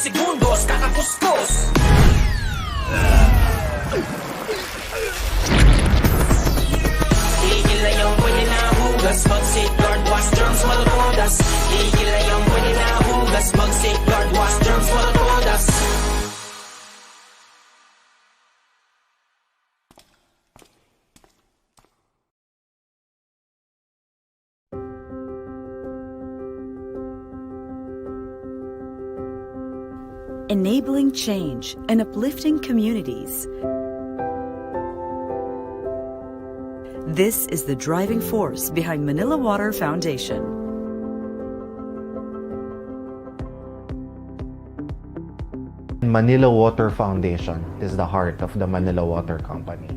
segundos kakakuskus. Tigil na yung pwede na hugas, mag-safeguard, wash germs, malutodas. Tigil na yung pwede na hugas, mag-safeguard, wash germs, malutodas. Enabling change and uplifting communities. This is the driving force behind Manila Water Foundation. Manila Water Foundation is the heart of the Manila Water Company.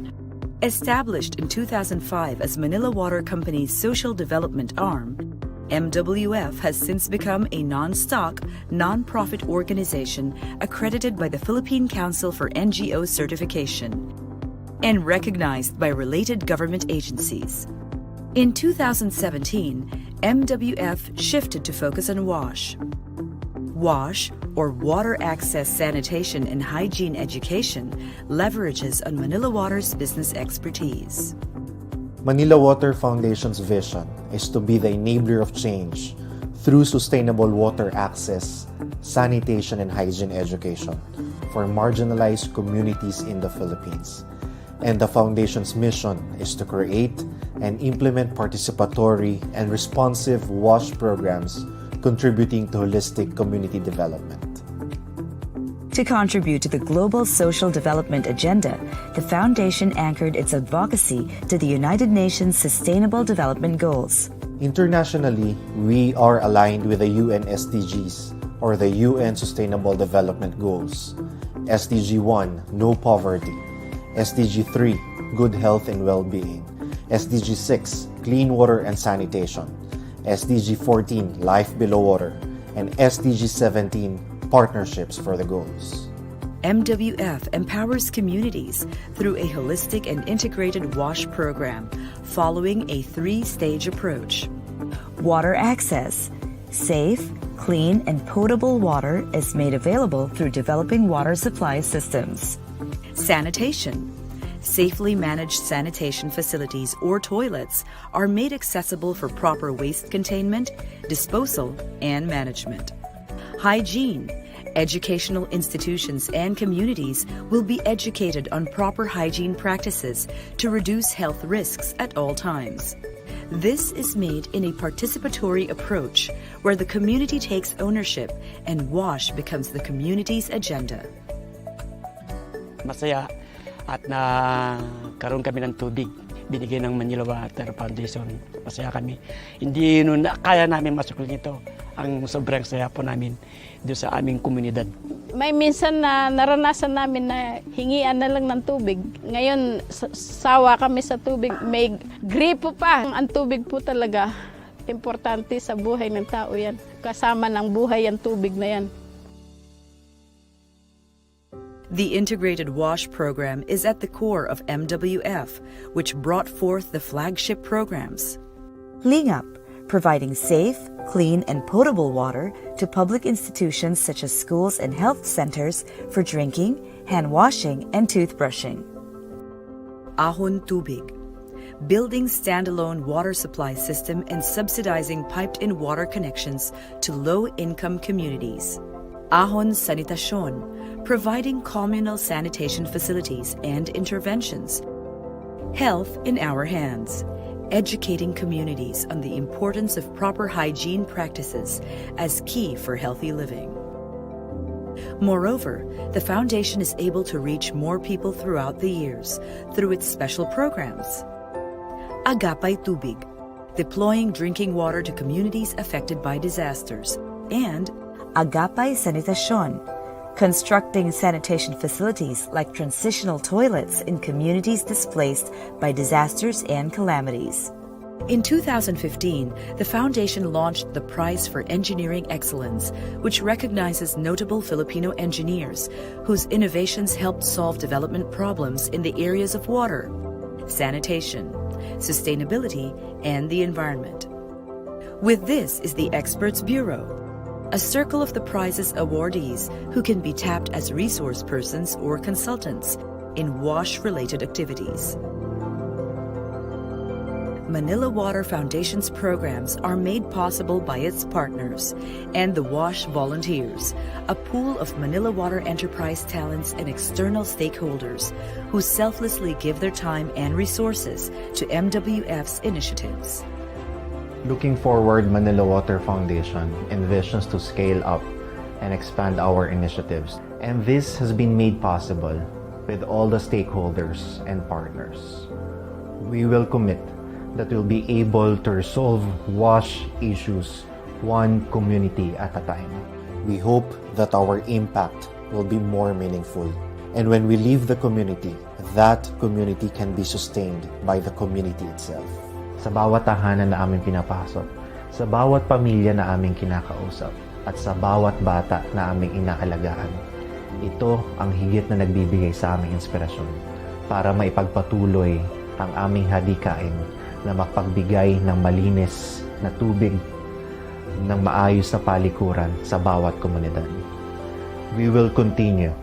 Established in 2005 as Manila Water Company's social development arm, MWF has since become a non-stock, non-profit organization accredited by the Philippine Council for NGO Certification and recognized by related government agencies. In 2017, MWF shifted to focus on WASH. WASH, or Water Access Sanitation and Hygiene Education, leverages on Manila Water's business expertise. Manila Water Foundation's vision is to be the enabler of change through sustainable water access, sanitation, and hygiene education for marginalized communities in the Philippines. And the Foundation's mission is to create and implement participatory and responsive WASH programs contributing to holistic community development. To contribute to the global social development agenda, the Foundation anchored its advocacy to the United Nations Sustainable Development Goals. Internationally, we are aligned with the UN SDGs, or the UN Sustainable Development Goals. SDG 1, No Poverty. SDG 3, Good Health and Well-being. SDG 6, Clean Water and Sanitation. SDG 14, Life Below Water. And SDG 17, Partnerships for the Goals. MWF empowers communities through a holistic and integrated WASH program following a three-stage approach. Water access. Safe, clean, and potable water is made available through developing water supply systems. Sanitation. Safely managed sanitation facilities or toilets are made accessible for proper waste containment, disposal, and management. Hygiene. Educational institutions and communities will be educated on proper hygiene practices to reduce health risks at all times. This is made in a participatory approach where the community takes ownership and WASH becomes the community's agenda. Masaya at karoon kami ng tubig binigay ng Manila Water Foundation. Masaya kami. Hindi nun kaya namin masukli nito. Ang sobrang saya po namin doon sa aming komunidad. May minsan na naranasan namin na hingian na lang ng tubig. Ngayon, sawa kami sa tubig. May gripo pa. Ang tubig po talaga, importante sa buhay ng tao yan. Kasama ng buhay ang tubig na yan. The Integrated WASH program is at the core of MWF, which brought forth the flagship programs. Lingap, providing safe, clean, and potable water to public institutions such as schools and health centers for drinking, hand washing, and toothbrushing. Ahon Tubig, building standalone water supply system and subsidizing piped-in water connections to low-income communities. Ahon Sanitasyon, providing communal sanitation facilities and interventions. Health in our hands, educating communities on the importance of proper hygiene practices as key for healthy living. Moreover, the Foundation is able to reach more people throughout the years through its special programs. Agapay Tubig, deploying drinking water to communities affected by disasters, and Agapay Sanitasyon, constructing sanitation facilities like transitional toilets in communities displaced by disasters and calamities. In 2015, the Foundation launched the Prize for Engineering Excellence, which recognizes notable Filipino engineers whose innovations helped solve development problems in the areas of water, sanitation, sustainability, and the environment. With this is the Experts Bureau, A circle of the prize's awardees who can be tapped as resource persons or consultants in WASH-related activities. Manila Water Foundation's programs are made possible by its partners and the WASH volunteers, a pool of Manila Water enterprise talents and external stakeholders who selflessly give their time and resources to MWF's initiatives. Looking forward, Manila Water Foundation envisions to scale up and expand our initiatives. And this has been made possible with all the stakeholders and partners. We will commit that we'll be able to resolve WASH issues one community at a time. We hope that our impact will be more meaningful. And when we leave the community, that community can be sustained by the community itself. Sa bawat tahanan na aming pinapasok, sa bawat pamilya na aming kinakausap, at sa bawat bata na aming inaalagaan, ito ang higit na nagbibigay sa aming inspirasyon para maipagpatuloy ang aming hadikain na mapagbigay ng malinis na tubig, ng maayos na palikuran sa bawat komunidad. We will continue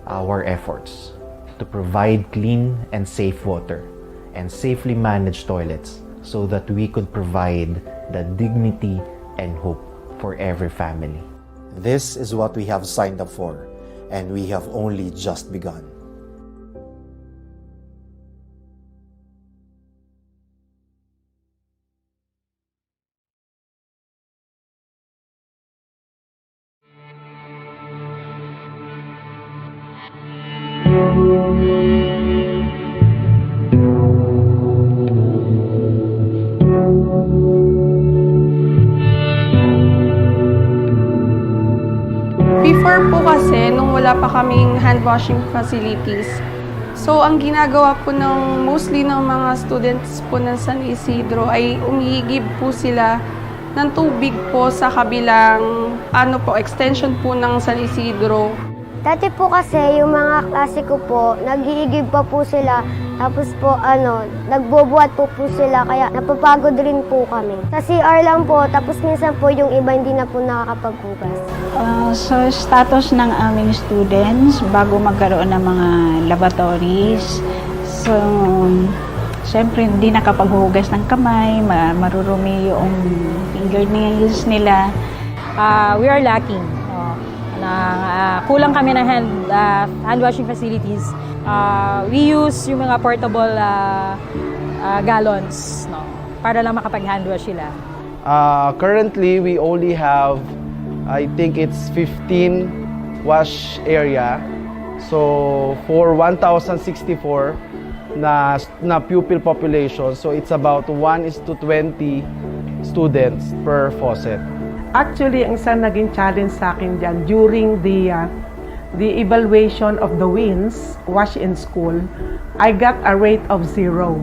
our efforts to provide clean and safe water and safely manage toilets so that we could provide the dignity and hope for every family. This is what we have signed up for, and we have only just begun. Before po kasi, nung wala pa kaming hand washing facilities, so ang ginagawa po ng mostly ng mga students po ng San Isidro ay umihigib po sila ng tubig po sa kabilang extension po ng San Isidro. Dati po kasi yung mga klase ko po, nag-iigib pa po sila. Tapos po nagbubuhat po sila kaya napapagod rin po kami. Sa CR lang po, tapos minsan po yung iba hindi na po nakakapaghugas. So status ng aming students bago magkaroon ng mga laboratories. So syempre hindi nakapaghugas ng kamay, marurumi yung fingernails nila. We are lacking. Kulang kami ng hand washing facilities. We use yung mga portable gallons, no, para lang makapag-hand wash sila. Currently, we only have, I think it's 15 wash area. So for 1,064 na pupil population, so it's about 1:20 students per faucet. Actually, ang isang naging challenge sa akin dyan, during the evaluation of the WINS, Wash in School, I got a rate of 0.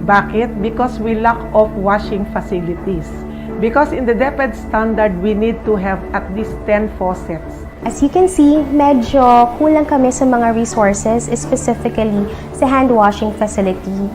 Bakit? Because we lack of washing facilities. Because in the DepEd standard, we need to have at least 10 faucets. As you can see, medyo kulang kami sa mga resources, specifically sa hand washing facility.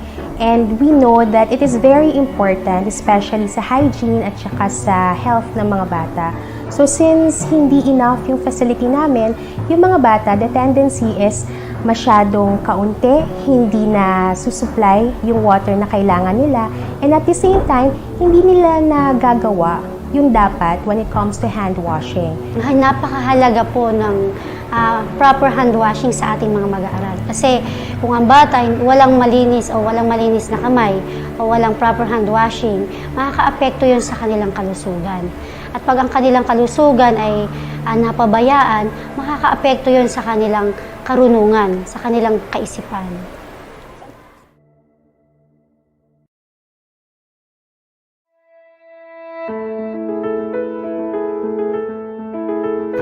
And we know that it is very important, especially sa hygiene at saka sa health ng mga bata. So since hindi enough yung facility namin, yung mga bata, the tendency is masyadong kaunti, hindi na susupply yung water na kailangan nila. And at the same time, hindi nila nagagawa yung dapat when it comes to hand washing. Napakahalaga po ng proper hand washing sa ating mga mag-aaral. Kasi kung ang bata walang malinis na kamay o walang proper hand washing, makaka-apekto yun sa kanilang kalusugan. At pag ang kanilang kalusugan ay napabayaan, makaka-apekto yun sa kanilang karunungan, sa kanilang kaisipan.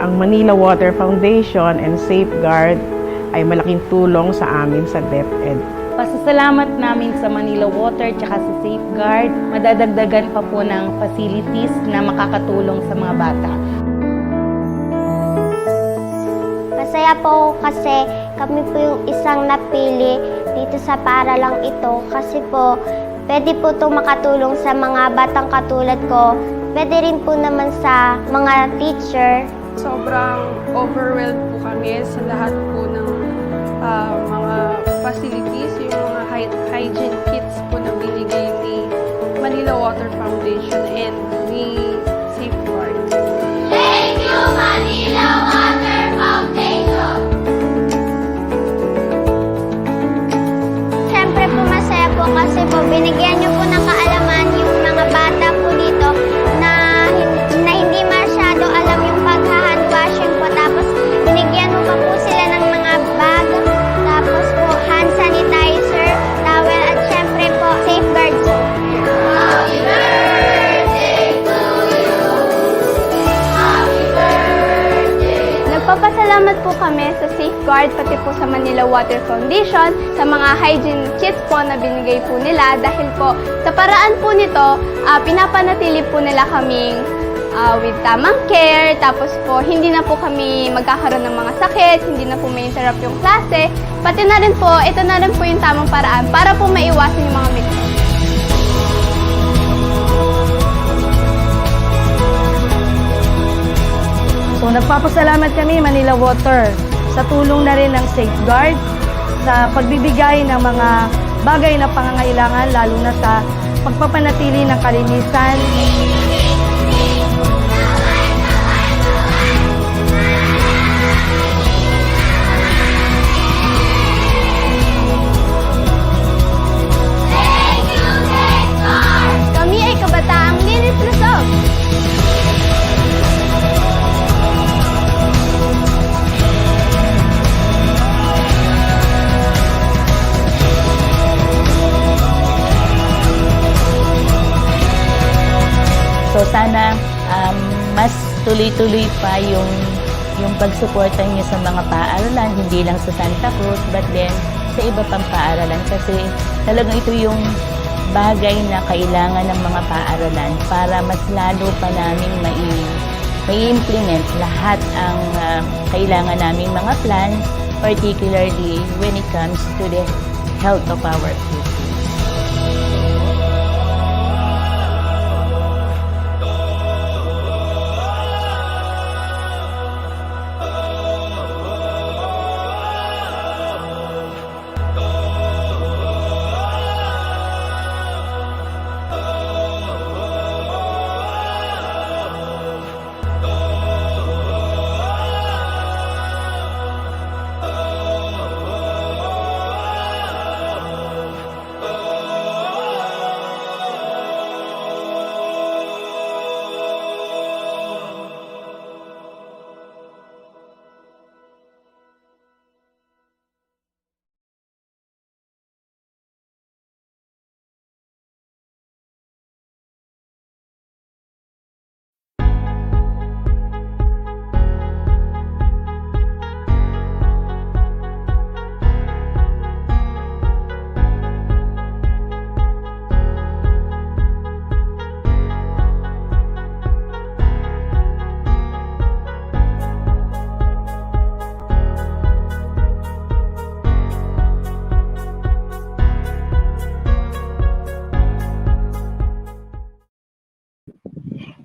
Ang Manila Water Foundation and Safeguard ay malaking tulong sa amin sa DepEd. Pasasalamat namin sa Manila Water at sa Safeguard. Madadagdagan pa po ng facilities na makakatulong sa mga bata. Masaya po kasi kami po yung isang napili dito sa paaralang ito kasi po pwede po itong makatulong sa mga batang katulad ko Pwede rin po naman sa mga teacher. Sobrang overwhelmed po kami sa lahat po ng mga facilities, yung mga hygiene kits po na binigay ni Manila Water Foundation and ni Safeguard. Thank you, Manila Water Foundation! Siyempre po masaya po kasi po binigyan niyo po ng kaalaman yung mga bata po dito na hindi masyado alam yung pag-hand washing po. Tapos binigyan mo pa po sila ng mga bag, tapos po hand sanitizer, towel at syempre po safeguard soap. Happy birthday to you! Happy birthday! Nagpapasalamat po kami sa Safeguard pati po sa Manila Water Foundation sa mga hygiene kits po na binigay po nila dahil po sa paraan po nito, pinapanatili po nila kaming with tamang care, tapos po hindi na po kami magkakaroon ng mga sakit, hindi na po may interrupt yung klase, pati na rin po, ito na rin po yung tamang paraan para po maiwasan yung mga mix. So nagpapasalamat kami Manila Water sa tulong na rin ng Safeguard sa pagbibigay ng mga bagay na pangangailangan lalo na sa pagpapanatili ng kalinisan. Kami ay kabataang linis Luzon. So sana mas tuloy-tuloy pa yung pagsuporta niyo sa mga paaralan, hindi lang sa Santa Cruz, but then sa iba pang paaralan kasi talagang ito yung bagay na kailangan ng mga paaralan para mas lalo pa namin mai-implement lahat ang kailangan naming mga plans, particularly when it comes to the health of our kids.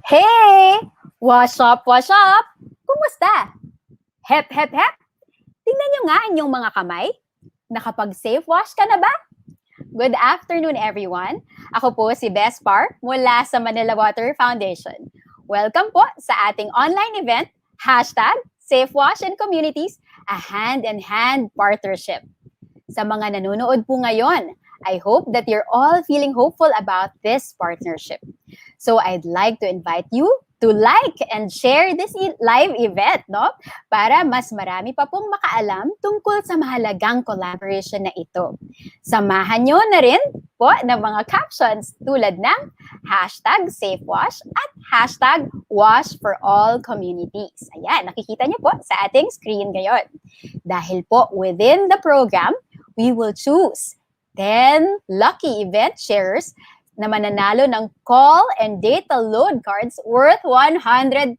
Hey! What's up? What's up? Kumusta? Hep, hep, hep! Tingnan nyo nga inyong mga kamay. Nakapag-safe wash ka na ba? Good afternoon, everyone. Ako po si Bespar mula sa Manila Water Foundation. Welcome po sa ating online event, #SafeWash in Communities, a hand-in-hand partnership. Sa mga nanonood po ngayon, I hope that you're all feeling hopeful about this partnership. So I'd like to invite you to like and share this live event, no? Para mas marami pa pong makaalam tungkol sa mahalagang collaboration na ito. Samahan nyo na rin po ng mga captions tulad ng #SafeWash at #WashForAllCommunities. Ayan, nakikita nyo po sa ating screen ngayon. Dahil po within the program, we will choose 10 lucky event sharers na mananalo ng call and data load cards worth 100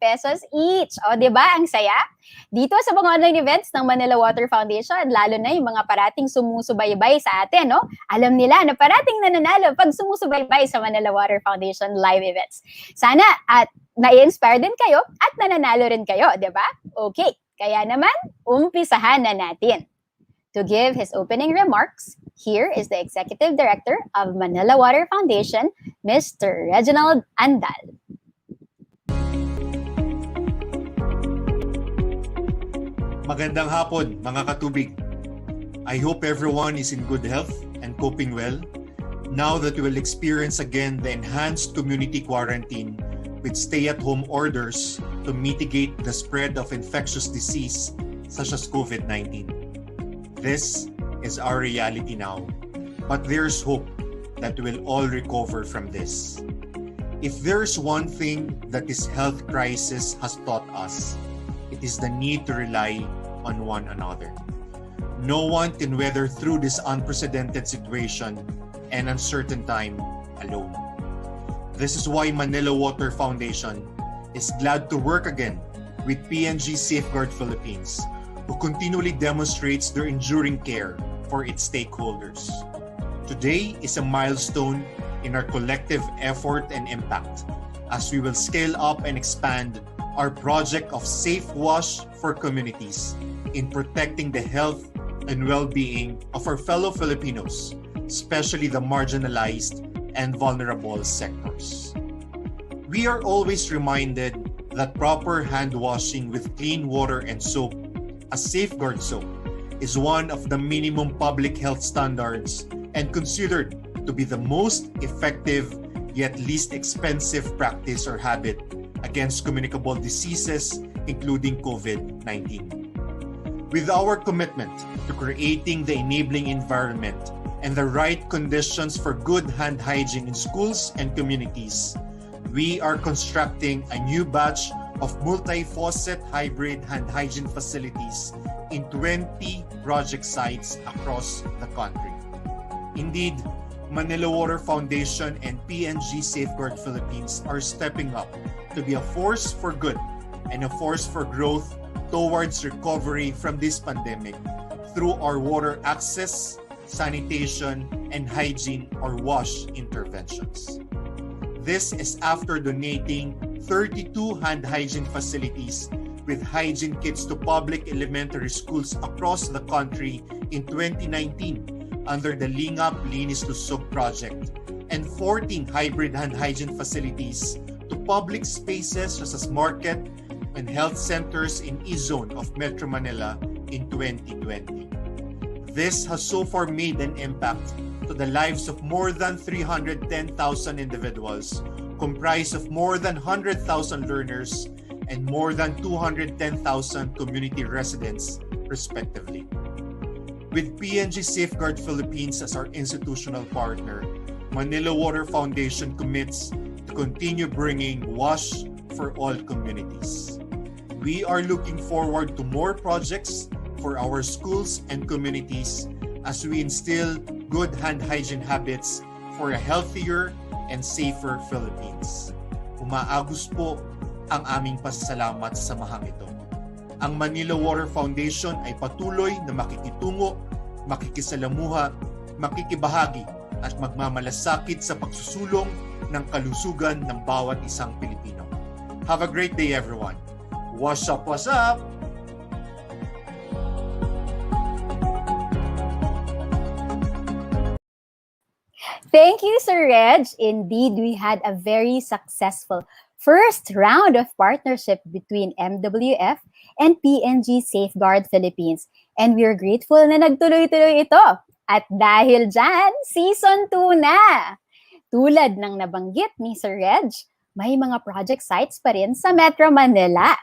pesos each. O, di ba? Ang saya? Dito sa mga online events ng Manila Water Foundation, lalo na yung mga parating sumusubaybay sa atin, no? Alam nila na parating nananalo pag sumusubaybay sa Manila Water Foundation live events. Sana at na-inspire din kayo at nananalo rin kayo, di ba? Okay, kaya naman, umpisahan na natin. To give his opening remarks, here is the Executive Director of Manila Water Foundation, Mr. Reginald Andal. Magandang hapon, mga katubig. I hope everyone is in good health and coping well now that we will experience again the enhanced community quarantine with stay-at-home orders to mitigate the spread of infectious disease such as COVID-19. This is our reality now, but there's hope that we'll all recover from this. If there's one thing that this health crisis has taught us, it is the need to rely on one another. No one can weather through this unprecedented situation and uncertain time alone. This is why Manila Water Foundation is glad to work again with PNG Safeguard Philippines, who continually demonstrates their enduring care for its stakeholders. Today is a milestone in our collective effort and impact as we will scale up and expand our project of Safe Wash for communities in protecting the health and well-being of our fellow Filipinos, especially the marginalized and vulnerable sectors. We are always reminded that proper hand washing with clean water and soap, a safeguard soap, is one of the minimum public health standards and considered to be the most effective yet least expensive practice or habit against communicable diseases, including COVID-19. With our commitment to creating the enabling environment and the right conditions for good hand hygiene in schools and communities, we are constructing a new batch of multi-faucet hybrid hand hygiene facilities in 20 project sites across the country. Indeed, Manila Water Foundation and PNG Safeguard Philippines are stepping up to be a force for good and a force for growth towards recovery from this pandemic through our water access, sanitation, and hygiene or WASH interventions. This is after donating 32 hand hygiene facilities with hygiene kits to public elementary schools across the country in 2019 under the Lingap Linis Lusog project, and 14 hybrid hand hygiene facilities to public spaces such as market and health centers in E-Zone of Metro Manila in 2020. This has so far made an impact to the lives of more than 310,000 individuals, comprised of more than 100,000 learners and more than 210,000 community residents, respectively. With PNG Safeguard Philippines as our institutional partner, Manila Water Foundation commits to continue bringing WASH for all communities. We are looking forward to more projects for our schools and communities as we instill good hand hygiene habits for a healthier and safer Philippines. Umaagos po ang aming pasasalamat sa samahang ito. Ang Manila Water Foundation ay patuloy na makikitungo, makikisalamuha, makikibahagi at magmamalasakit sa pagsusulong ng kalusugan ng bawat isang Pilipino. Have a great day, everyone. Wash up, wash up! Thank you, Sir Reg. Indeed, we had a very successful first round of partnership between MWF and PNG Safeguard Philippines. And we are grateful na nagtuloy-tuloy ito. At dahil dyan, Season 2 na! Tulad ng nabanggit ni Sir Reg, may mga project sites pa rin sa Metro Manila.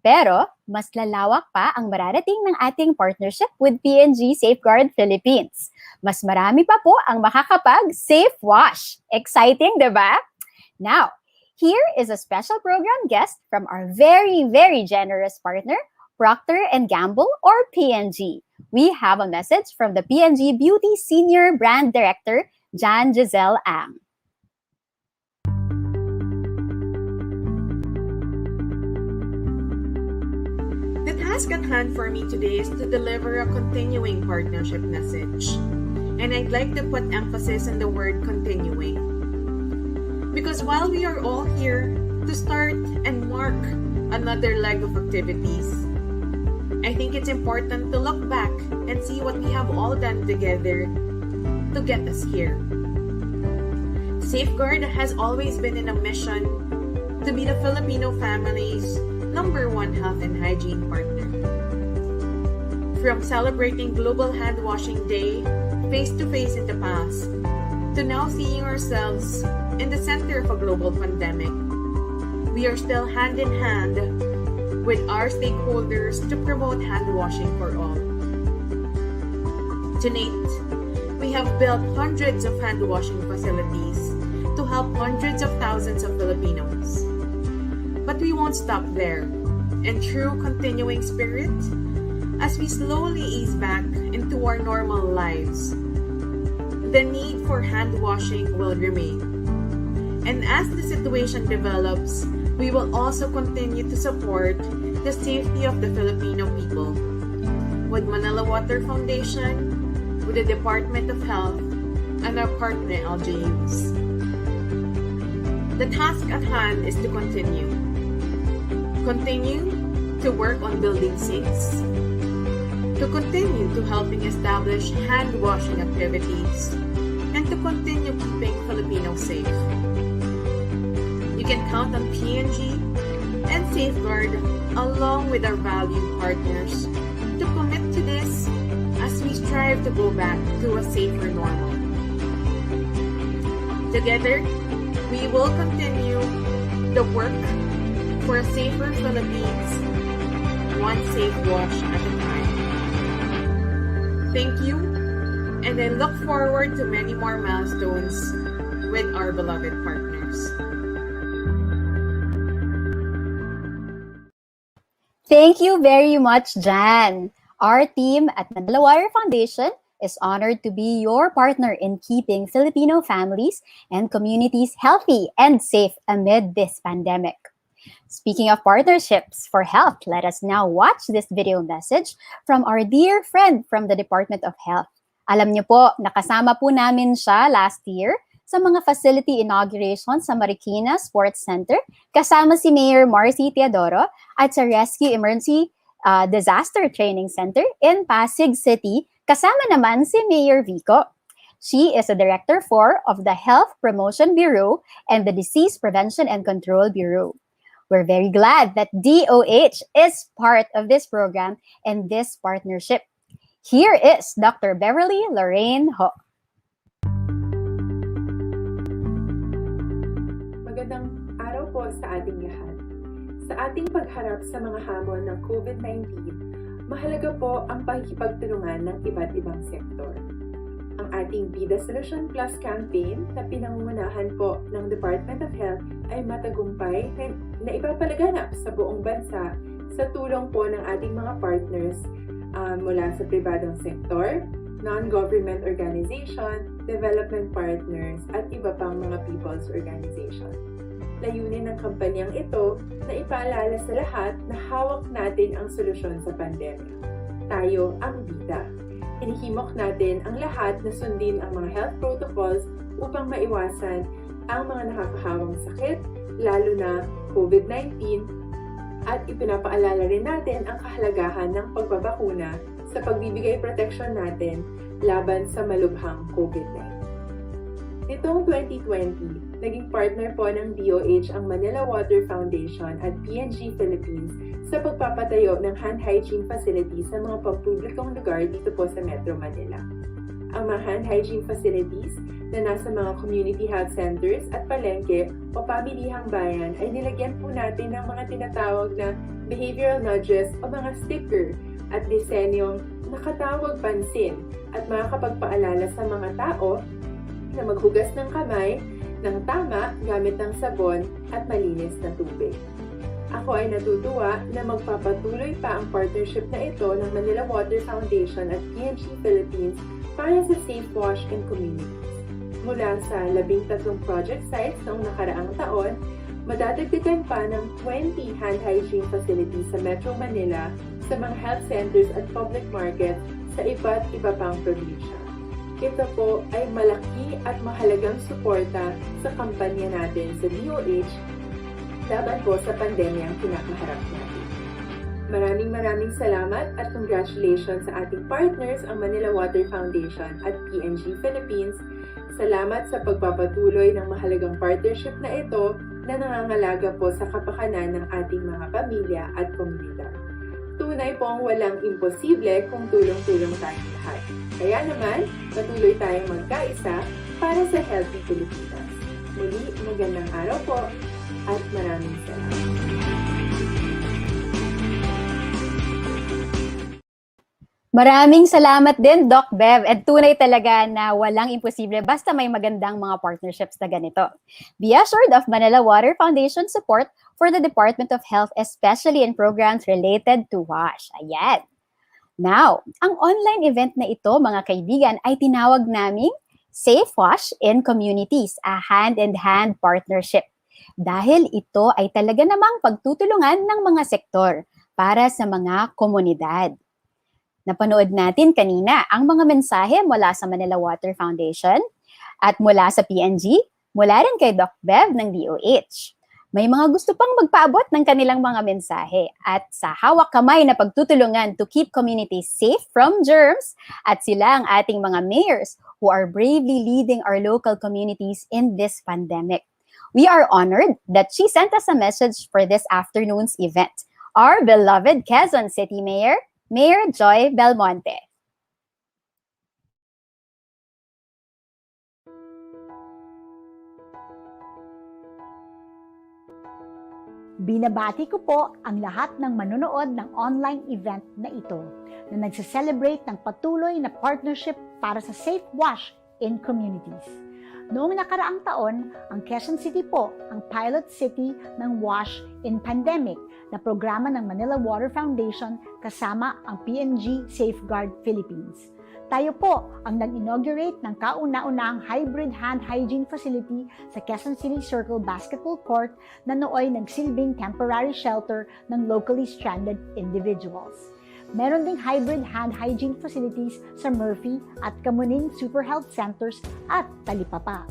Pero, mas lalawak pa ang mararating ng ating partnership with PNG Safeguard Philippines. Mas marami pa po ang makakapag-safe wash. Exciting, diba? Now, here is a special program guest from our very, very generous partner, Procter & Gamble or PNG. We have a message from the PNG Beauty Senior Brand Director, Jan Giselle Ang. task at hand for me today is to deliver a continuing partnership message. And I'd like to put emphasis on the word continuing. Because while we are all here to start and mark another leg of activities, I think it's important to look back and see what we have all done together to get us here. Safeguard has always been in a mission to be the Filipino family's #1 health and hygiene partner. From celebrating Global Hand Washing Day face-to-face in the past, to now seeing ourselves in the center of a global pandemic, we are still hand in hand with our stakeholders to promote hand washing for all. To date, we have built hundreds of hand washing facilities to help hundreds of thousands of Filipinos. But we won't stop there. In true continuing spirit, as we slowly ease back into our normal lives, the need for hand washing will remain. And as the situation develops, we will also continue to support the safety of the Filipino people with Manila Water Foundation, with the Department of Health, and our partner LGUs. The task at hand is to continue to work on building sinks, to continue to helping establish hand washing activities, and to continue keeping Filipinos safe. You can count on P&G and Safeguard along with our valued partners to commit to this as we strive to go back to a safer normal. Together, we will continue the work for a safer Philippines, one safe wash at a time. Thank you, and I look forward to many more milestones with our beloved partners. Thank you very much, Jan. Our team at Manila Water Foundation is honored to be your partner in keeping Filipino families and communities healthy and safe amid this pandemic. Speaking of partnerships for health, let us now watch this video message from our dear friend from the Department of Health. Alam niyo po, nakasama po namin siya last year sa mga facility inauguration sa Marikina Sports Center kasama si Mayor Marcy Teodoro at sa Rescue Emergency Disaster Training Center in Pasig City kasama naman si Mayor Vico. She is the Director 4 of the Health Promotion Bureau and the Disease Prevention and Control Bureau. We're very glad that DOH is part of this program and this partnership. Here is Dr. Beverly Lorraine Ho. Magandang araw po sa ating lahat. Sa ating pagharap sa mga hamon ng COVID-19, mahalaga po ang pakikipagtulungan ng iba't ibang sektor. Ang ating Bida Solution Plus campaign na pinangungunahan po ng Department of Health ay matagumpay na ipapalaganap sa buong bansa sa tulong po ng ating mga partners mula sa pribadong sektor, non-government organization, development partners, at iba pang mga people's organization. Layunin ng kampanyang ito na ipaalala sa lahat na hawak natin ang solusyon sa pandemya. Tayo ang bida. Inihimok natin ang lahat na sundin ang mga health protocols upang maiwasan ang mga nakakahawang sakit, lalo na COVID-19, at ipinapaalala rin natin ang kahalagahan ng pagbabakuna sa pagbibigay proteksyon natin laban sa malubhang COVID-19. Nitong 2020, naging partner po ng DOH ang Manila Water Foundation at P&G Philippines sa pagpapatayo ng hand hygiene facilities sa mga pampublikong lugar dito po sa Metro Manila. Ang mga hand hygiene facilities na nasa mga community health centers at palengke o pamilihang bayan ay nilagyan po natin ng mga tinatawag na behavioral nudges o mga sticker at disenyong nakatawag pansin at makakapagpaalala sa mga tao na maghugas ng kamay ng tama gamit ng sabon at malinis na tubig. Ako ay natutuwa na magpapatuloy pa ang partnership na ito ng Manila Water Foundation at P&G Philippines para sa Safe Wash and Communities. Mula sa 13 project sites noong nakaraang taon, madadagdagan pa ng 20 hand hygiene facilities sa Metro Manila sa mga health centers at public markets sa iba't iba pang probinsya. Ito po ay malaki at mahalagang suporta sa kampanya natin sa DOH laban po sa pandemyang kinakaharap natin. Maraming salamat at congratulations sa ating partners ang Manila Water Foundation at PNG Philippines. Salamat sa pagpapatuloy ng mahalagang partnership na ito na nangangalaga po sa kapakanan ng ating mga pamilya at komunidad. Tunay pong walang imposible kung tulong-tulong tayong lahat. Kaya naman, patuloy tayong magkaisa para sa Healthy Pilipinas. Muli, magandang araw po at maraming salamat. Maraming salamat din, Doc Bev. At tunay talaga na walang imposible basta may magandang mga partnerships na ganito. Be assured of Manila Water Foundation support for the Department of Health, especially in programs related to WASH. Ayan. Now, ang online event na ito, mga kaibigan, ay tinawag naming Safe WASH in Communities, a hand-in-hand partnership. Dahil ito ay talaga namang pagtutulungan ng mga sektor para sa mga komunidad. Napanood natin kanina ang mga mensahe mula sa Manila Water Foundation at mula sa PNG, mula rin kay Doc Bev ng DOH. May mga gusto pang magpaabot ng kanilang mga mensahe at sa hawak kamay na pagtutulungan to keep communities safe from germs at sila ang ating mga mayors who are bravely leading our local communities in this pandemic. We are honored that she sent us a message for this afternoon's event. Our beloved Quezon City Mayor, Mayor Joy Belmonte. Binabati ko po ang lahat ng manonood ng online event na ito na nagse-celebrate ng patuloy na partnership para sa safe wash in communities. Noong nakaraang taon, ang Quezon City po ang pilot city ng WASH in Pandemic na programa ng Manila Water Foundation kasama ang PNG Safeguard Philippines. Tayo po ang nag-inaugurate ng kauna-unahang hybrid hand hygiene facility sa Quezon City Circle Basketball Court na nooy nagsilbing temporary shelter ng locally stranded individuals. Meron ding hybrid hand hygiene facilities sa Murphy at Kamuning Super Health Centers at Talipapa.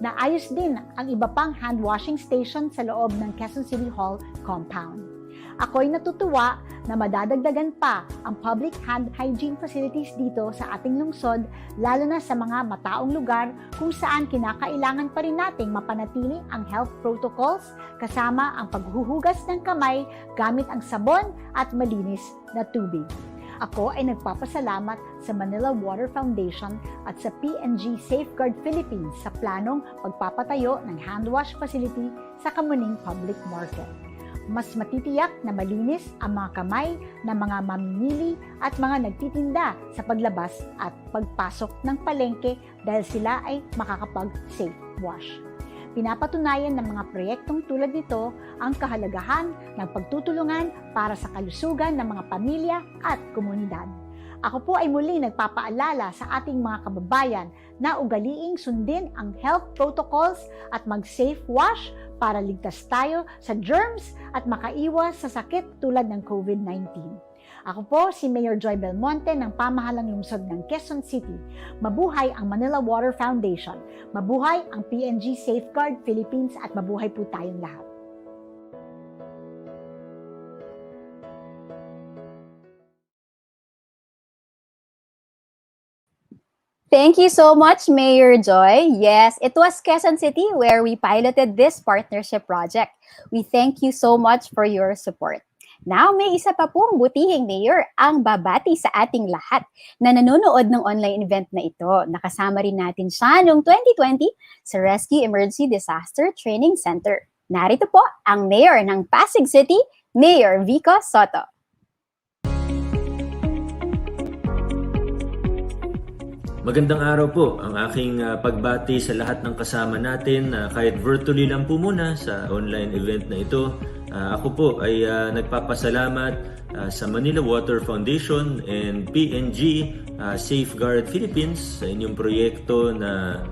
Naayos din ang iba pang hand washing station sa loob ng Quezon City Hall compound. Ako'y natutuwa na madadagdagan pa ang public hand hygiene facilities dito sa ating lungsod, lalo na sa mga mataong lugar kung saan kinakailangan pa rin nating mapanatili ang health protocols kasama ang paghuhugas ng kamay gamit ang sabon at malinis na tubig. Ako ay nagpapasalamat sa Manila Water Foundation at sa PNG Safeguard Philippines sa planong pagpapatayo ng hand wash facility sa Kamuning Public Market. Mas matitiyak na malinis ang mga kamay ng mga mamimili at mga nagtitinda sa paglabas at pagpasok ng palengke dahil sila ay makakapag-safe wash. Pinapatunayan ng mga proyektong tulad nito ang kahalagahan ng pagtutulungan para sa kalusugan ng mga pamilya at komunidad. Ako po ay muling nagpapaalala sa ating mga kababayan na ugaliing sundin ang health protocols at mag-safe wash para ligtas tayo sa germs at makaiwas sa sakit tulad ng COVID-19. Ako po si Mayor Joy Belmonte ng Pamahalang Lungsod ng Quezon City. Mabuhay ang Manila Water Foundation, mabuhay ang PNG Safeguard Philippines at mabuhay po tayong lahat. Thank you so much, Mayor Joy. Yes, it was Quezon City where we piloted this partnership project. We thank you so much for your support. Now, may isa pa pong butihing mayor ang babati sa ating lahat na nanonood ng online event na ito. Nakasama rin natin siya noong 2020 sa Rescue Emergency Disaster Training Center. Narito po ang mayor ng Pasig City, Mayor Vico Soto. Magandang araw po ang aking pagbati sa lahat ng kasama natin kahit virtually lang po muna sa online event na ito. Ako po ay nagpapasalamat sa Manila Water Foundation and PNG Safeguard Philippines sa inyong proyekto na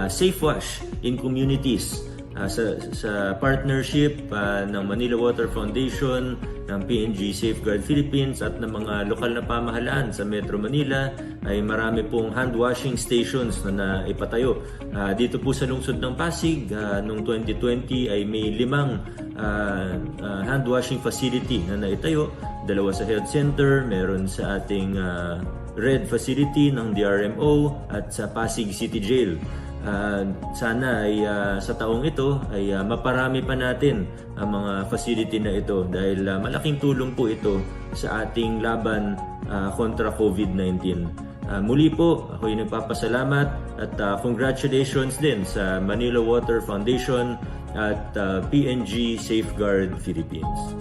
Safe Wash in Communities sa partnership ng Manila Water Foundation, ng PNG Safeguard Philippines at ng mga lokal na pamahalaan sa Metro Manila ay marami pong hand washing stations na naipatayo. Dito po sa lungsod ng Pasig, noong 2020 ay may 5 hand washing facility na naitayo. 2 sa health center, meron sa ating Red facility ng DRMO at sa Pasig City Jail. Sana ay sa taong ito ay maparami pa natin ang mga facility na ito dahil malaking tulong po ito sa ating laban kontra COVID-19. Muli po, ako'y nagpapasalamat at congratulations din sa Manila Water Foundation at PNG Safeguard Philippines.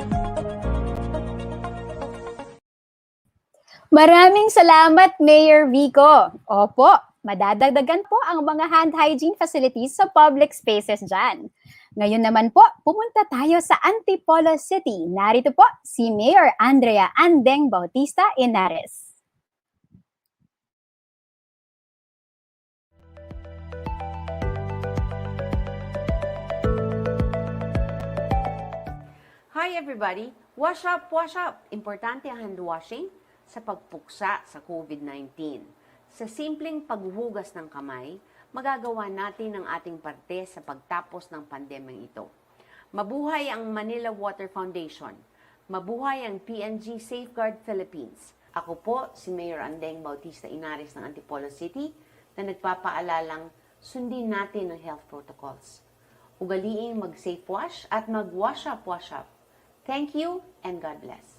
Maraming salamat, Mayor Vico. Opo, madadagdagan po ang mga hand hygiene facilities sa public spaces dyan. Ngayon naman po, pumunta tayo sa Antipolo City. Narito po si Mayor Andrea Andeng Bautista Inares. Hi everybody! Wash up, wash up! Importante ang hand washing sa pagpuksa sa COVID-19. Sa simpleng paghuhugas ng kamay, magagawa natin ang ating parte sa pagtapos ng pandemyang ito. Mabuhay ang Manila Water Foundation. Mabuhay ang PNG Safeguard Philippines. Ako po si Mayor Andeng Bautista Inares ng Antipolo City na nagpapaalalang sundin natin ang health protocols. Ugaliing mag-safe wash at mag-wash up, wash up. Thank you and God bless.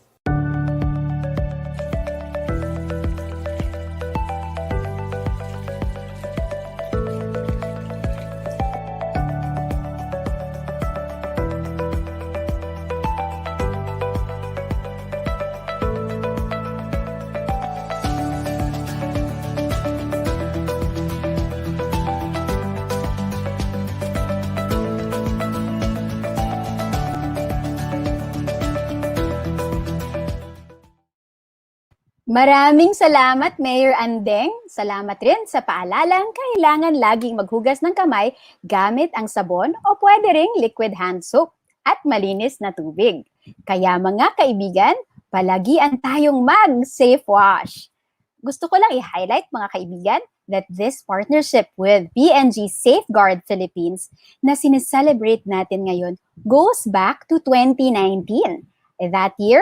Maraming salamat, Mayor Andeng. Salamat rin sa paalalang kailangan laging maghugas ng kamay gamit ang sabon o pwede ring liquid hand soap at malinis na tubig. Kaya mga kaibigan, palagian tayong mag-safe wash. Gusto ko lang i-highlight mga kaibigan that this partnership with PNG Safeguard Philippines na sineselebrate natin ngayon goes back to 2019. That year,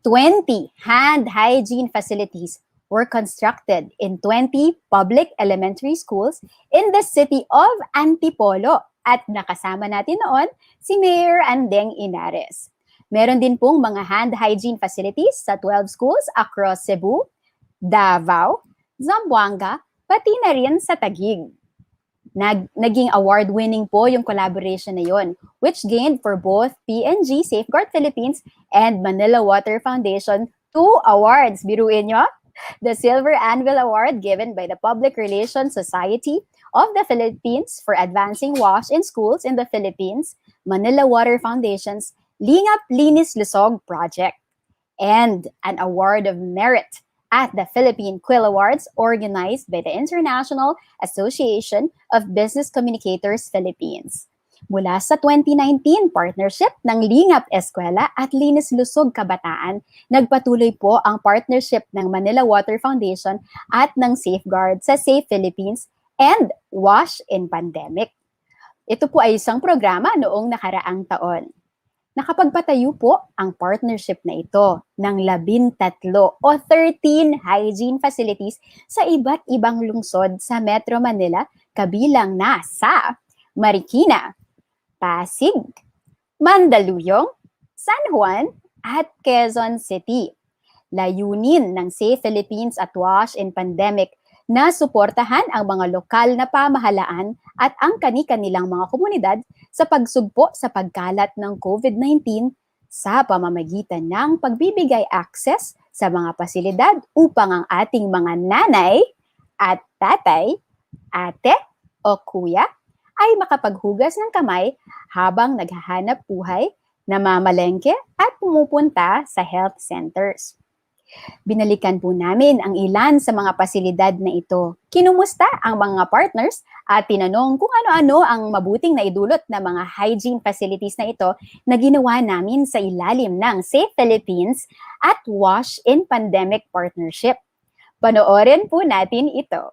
20 hand hygiene facilities were constructed in 20 public elementary schools in the city of Antipolo. At nakasama natin noon si Mayor Andeng Inares. Meron din pong mga hand hygiene facilities sa 12 schools across Cebu, Davao, Zamboanga, pati na rin sa Taguig. Naging award-winning po yung collaboration na yon, which gained for both PNG Safeguard Philippines and Manila Water Foundation 2 awards. Biruin nyo? The Silver Anvil Award given by the Public Relations Society of the Philippines for advancing wash in schools in the Philippines, Manila Water Foundation's Lingap Linis Lusog project, and an award of merit at the Philippine Quill Awards organized by the International Association of Business Communicators Philippines. Mula sa 2019 partnership ng Lingap Eskwela at Linis Lusog Kabataan, nagpatuloy po ang partnership ng Manila Water Foundation at ng Safeguard sa Safe Philippines and Wash in Pandemic. Ito po ay isang programa noong nakaraang taon. Nakapagpatayo po ang partnership na ito ng 13 o 13 hygiene facilities sa iba't ibang lungsod sa Metro Manila, kabilang na sa Marikina, Pasig, Mandaluyong, San Juan, at Quezon City. Layunin ng Safe Philippines at Wash in Pandemic na suportahan ang mga lokal na pamahalaan at ang kani-kanilang mga komunidad sa pagsugpo sa pagkalat ng COVID-19 sa pamamagitan ng pagbibigay access sa mga pasilidad upang ang ating mga nanay at tatay, ate o kuya ay makapaghugas ng kamay habang naghahanap buhay, namamalengke at pumupunta sa health centers. Binalikan po namin ang ilan sa mga pasilidad na ito. Kinumusta ang mga partners at tinanong kung ano-ano ang mabuting naidulot na mga hygiene facilities na ito na ginawa namin sa ilalim ng Safe Philippines at Wash in Pandemic Partnership. Panoorin po natin ito.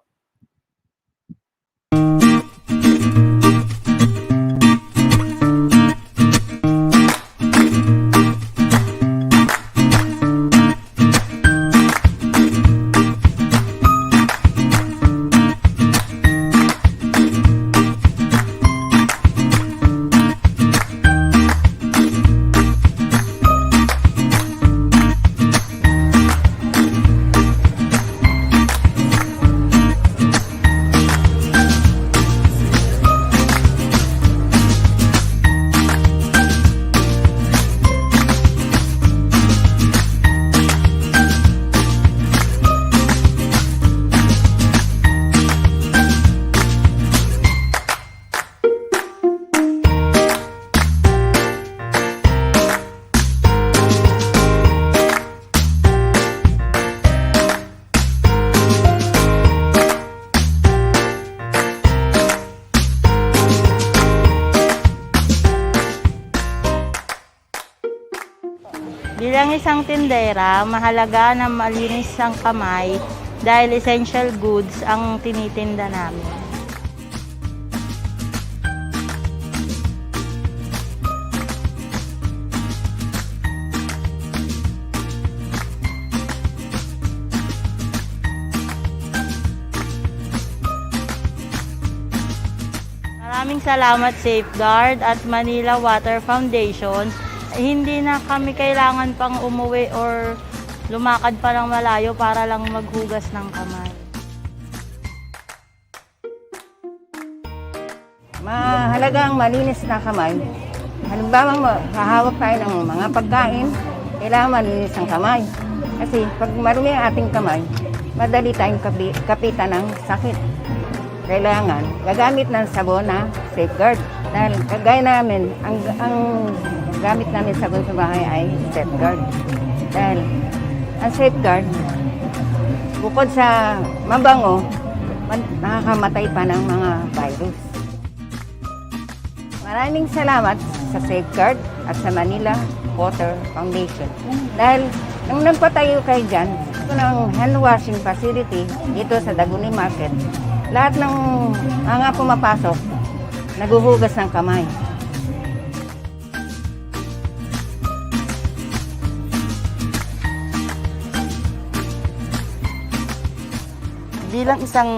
Bilang isang tindera, mahalaga na malinis ang kamay dahil essential goods ang tinitinda namin. Maraming salamat Safeguard at Manila Water Foundation. Hindi na kami kailangan pang umuwi or lumakad pa ng malayo para lang maghugas ng kamay. Mahalaga ang malinis na kamay. Halimbawa, hahawak tayo ng mga pagkain, kailangan malinis ang kamay. Kasi pag marumi ang ating kamay, madali tayong kapitan ng sakit. Kailangan gagamit ng sabon na Safeguard. Dahil kagaya namin, ang gamit namin sabon sa bahay ay Safeguard. Dahil ang Safeguard, bukod sa mabango, nakakamatay pa ng mga virus. Maraming salamat sa Safeguard at sa Manila Water Foundation. Dahil nung nagpatayo kayo dyan, ito ng hand washing facility dito sa Daguni Market, lahat ng mga pumapasok, naguhugas ng kamay. Bilang isang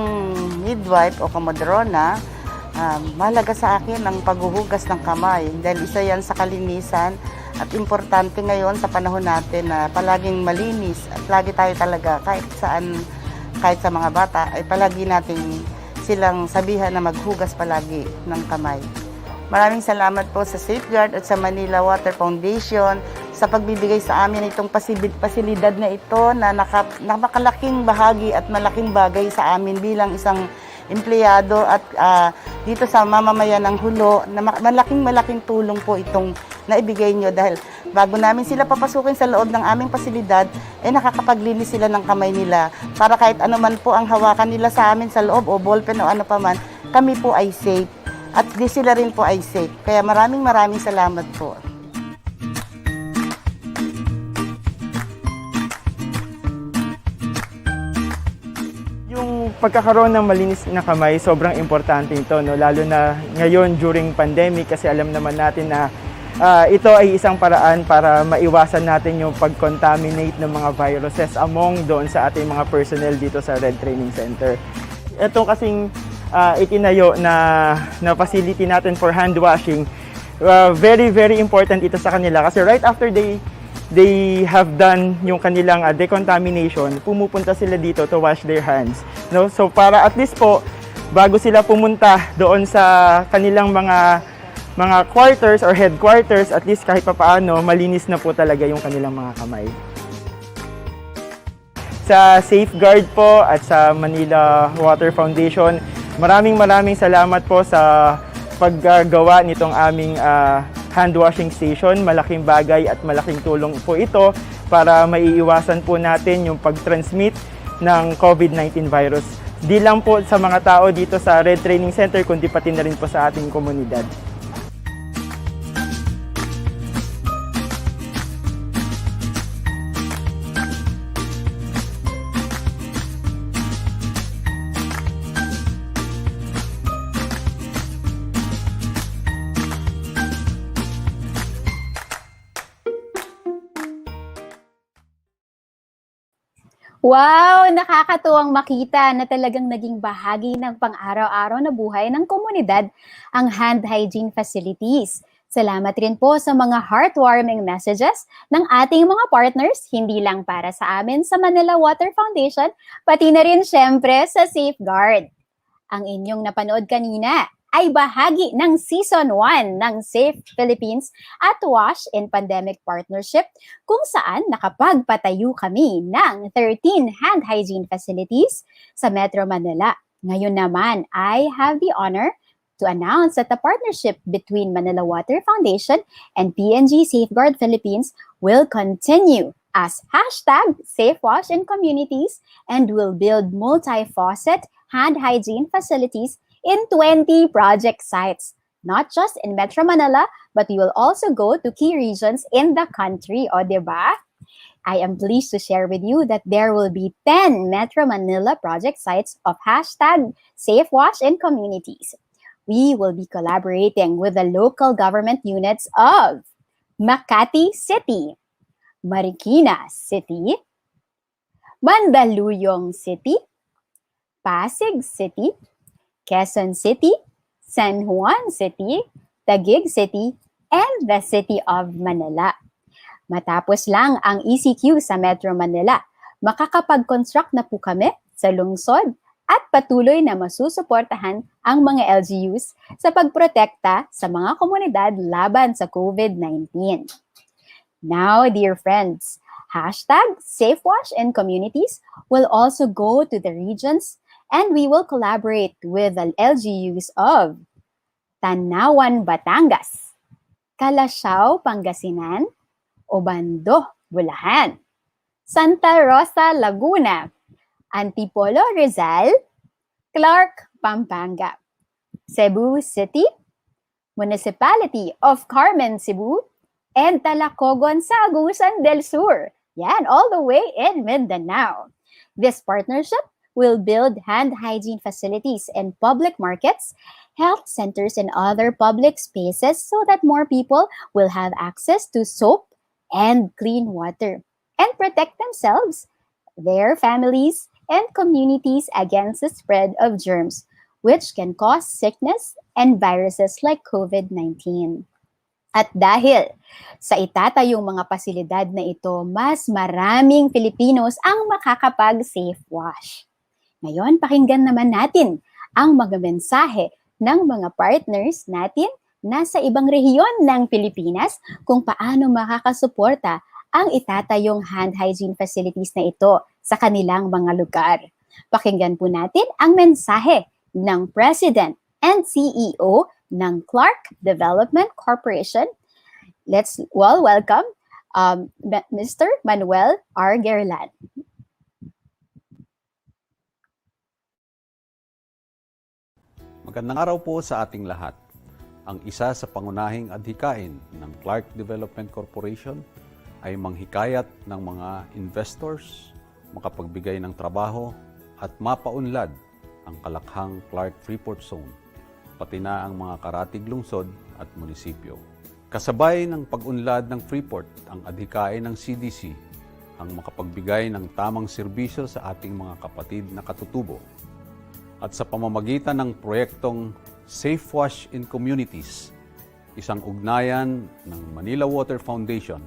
midwife o kamadrona, mahalaga sa akin ang paghuhugas ng kamay dahil isa yan sa kalinisan at importante ngayon sa panahon natin na palaging malinis at lagi tayo talaga kahit saan, kahit sa mga bata ay palagi nating silang sabihan na maghugas palagi ng kamay. Maraming salamat po sa Safeguard at sa Manila Water Foundation sa pagbibigay sa amin itong pasilidad na ito na napakalaking bahagi at malaking bagay sa amin bilang isang empleyado at dito sa mamamayan ng Hulo na malaking tulong po itong naibigay nyo dahil bago namin sila papasukin sa loob ng aming pasilidad, nakakapaglinis sila ng kamay nila para kahit ano man po ang hawakan nila sa amin sa loob o ballpen o ano pa man, kami po ay safe at di sila rin po ay safe. Kaya maraming salamat po. Pagkakaroon ng malinis na kamay, sobrang importante ito, no? Lalo na ngayon during pandemic kasi alam naman natin na ito ay isang paraan para maiwasan natin yung pag-contaminate ng mga viruses among doon sa ating mga personnel dito sa Red Training Center. Ito kasing itinayo na facility natin for hand washing, very important ito sa kanila kasi right after they have done yung kanilang decontamination, pumupunta sila dito to wash their hands. No? So para at least po, bago sila pumunta doon sa kanilang mga quarters or headquarters, at least kahit papaano, malinis na po talaga yung kanilang mga kamay. Sa Safeguard po at sa Manila Water Foundation, maraming salamat po sa paggagawa nitong aming hand washing station. Malaking bagay at malaking tulong po ito para maiiwasan po natin yung pag-transmit ng COVID-19 virus. Di lang po sa mga tao dito sa Red Training Center, kundi pati na rin po sa ating komunidad. Wow! Nakakatuwang makita na talagang naging bahagi ng pang-araw-araw na buhay ng komunidad ang hand hygiene facilities. Salamat rin po sa mga heartwarming messages ng ating mga partners, hindi lang para sa amin sa Manila Water Foundation, pati na rin syempre sa Safeguard. Ang inyong napanood kanina ay bahagi ng Season 1 ng Safe Philippines at WASH in Pandemic Partnership kung saan nakapagpatayo kami ng 13 hand hygiene facilities sa Metro Manila. Ngayon naman, I have the honor to announce that the partnership between Manila Water Foundation and PNG Safeguard Philippines will continue as #SafeWash in Communities and will build multi-faucet hand hygiene facilities in 20 project sites, not just in Metro Manila, but we will also go to key regions in the country, o diba? I am pleased to share with you that there will be 10 Metro Manila project sites of #SafeWash in Communities. We will be collaborating with the local government units of Makati City, Marikina City, Mandaluyong City, Pasig City, Quezon City, San Juan City, Taguig City, and the City of Manila. Matapos lang ang ECQ sa Metro Manila, makakapag-construct na po kami sa lungsod at patuloy na masusuportahan ang mga LGUs sa pagprotekta sa mga komunidad laban sa COVID-19. Now, dear friends, #SafeWash in Communities will also go to the regions and we will collaborate with the LGUs of Tanawan, Batangas, Calasiao, Pangasinan, Obando, Bulacan, Santa Rosa, Laguna, Antipolo, Rizal, Clark, Pampanga, Cebu City, Municipality of Carmen, Cebu, and Talacogon sa Agusan del Sur. Yan, all the way in Mindanao. This partnership will build hand hygiene facilities in public markets, health centers, and other public spaces so that more people will have access to soap and clean water and protect themselves, their families, and communities against the spread of germs, which can cause sickness and viruses like COVID-19. At dahil sa itatayong mga pasilidad na ito, mas maraming Filipinos ang makakapag-safe wash. Ngayon, pakinggan naman natin ang mga mensahe ng mga partners natin na sa ibang rehiyon ng Pilipinas kung paano makakasuporta ang itatayong hand hygiene facilities na ito sa kanilang mga lugar. Pakinggan po natin ang mensahe ng President and CEO ng Clark Development Corporation. Let's welcome Mr. Manuel R. Gerlan. Magandang araw po sa ating lahat. Ang isa sa pangunahing adhikain ng Clark Development Corporation ay manghikayat ng mga investors, makapagbigay ng trabaho at mapaunlad ang kalakhang Clark Freeport Zone, pati na ang mga karatig lungsod at munisipyo. Kasabay ng pag-unlad ng Freeport, ang adhikain ng CDC ang makapagbigay ng tamang serbisyo sa ating mga kapatid na katutubo. At sa pamamagitan ng proyektong SafeWash in Communities, isang ugnayan ng Manila Water Foundation